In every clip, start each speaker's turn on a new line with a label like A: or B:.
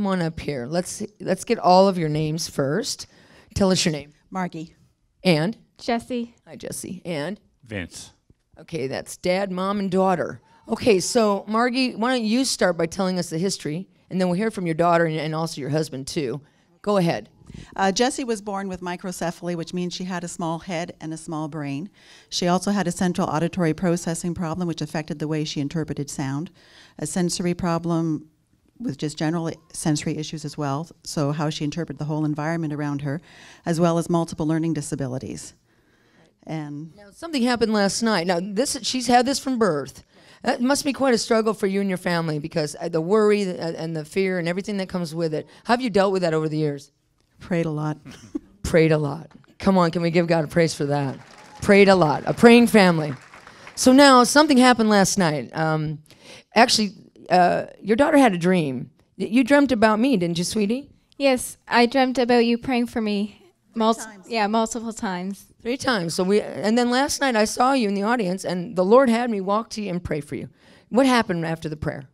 A: come on up here. Let's get all of your names first. Tell us your name.
B: Margie.
A: And?
C: Jessie.
A: Hi, Jessie. And?
D: Vince.
A: Okay, that's Dad, Mom, and daughter. Okay, so Margie, why don't you start by telling us the history, and then we'll hear from your daughter and also your husband, too. Go ahead.
B: Jessie was born with microcephaly, which means she had a small head and a small brain. She also had a central auditory processing problem, which affected the way she interpreted sound, a sensory problem with just general sensory issues as well, so how she interpreted the whole environment around her, as well as multiple learning disabilities. And
A: now, something happened last night. Now, she's had this from birth. That must be quite a struggle for you and your family, because the worry and the fear and everything that comes with it. How have you dealt with that over the years?
B: prayed a lot.
A: Prayed a lot. Come on, can we give God a praise for that? Prayed a lot. A praying family. So now, something happened last night. Actually, your daughter had a dream. You dreamt about me, didn't you, sweetie?
C: Yes, I dreamt about you praying for me. Multiple times.
A: 3 times. And then last night I saw you in the audience, and the Lord had me walk to you and pray for you. What happened after the prayer?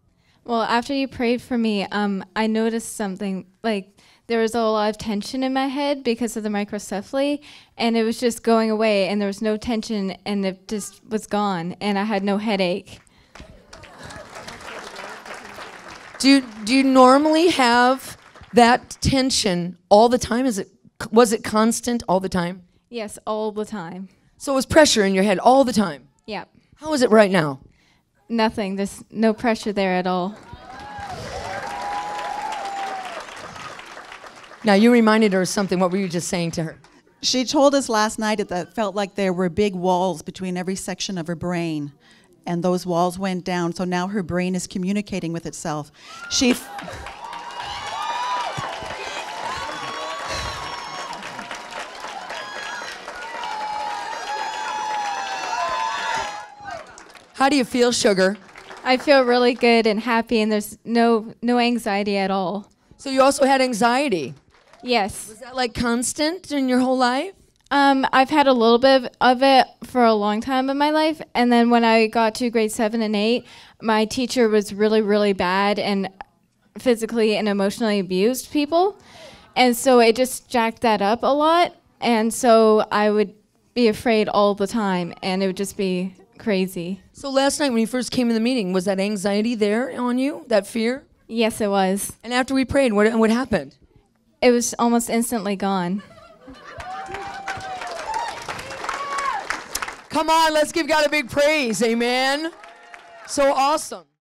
C: Well, after you prayed for me, I noticed something, like there was a lot of tension in my head because of the microcephaly, and it was just going away, and there was no tension, and it just was gone, and I had no headache.
A: Do you normally have that tension all the time? Was it constant all the time?
C: Yes, all the time.
A: So it was pressure in your head all the time?
C: Yeah.
A: How is it right now?
C: Nothing. There's no pressure there at all.
A: Now, you reminded her of something. What were you just saying to her?
B: She told us last night that it felt like there were big walls between every section of her brain, and those walls went down, so now her brain is communicating with itself.
A: How do you feel, sugar?
C: I feel really good and happy, and there's no anxiety at all.
A: So you also had anxiety?
C: Yes.
A: Was that like constant in your whole life?
C: I've had a little bit of it for a long time in my life, and then when I got to grade 7 and 8, my teacher was really, really bad and physically and emotionally abused people, and so it just jacked that up a lot, and so I would be afraid all the time, and it would just be crazy.
A: So last night when you first came in the meeting, was that anxiety there on you, that fear?
C: Yes, it was.
A: And after we prayed, what happened?
C: It was almost instantly gone.
A: Come on, let's give God a big praise, amen? So awesome.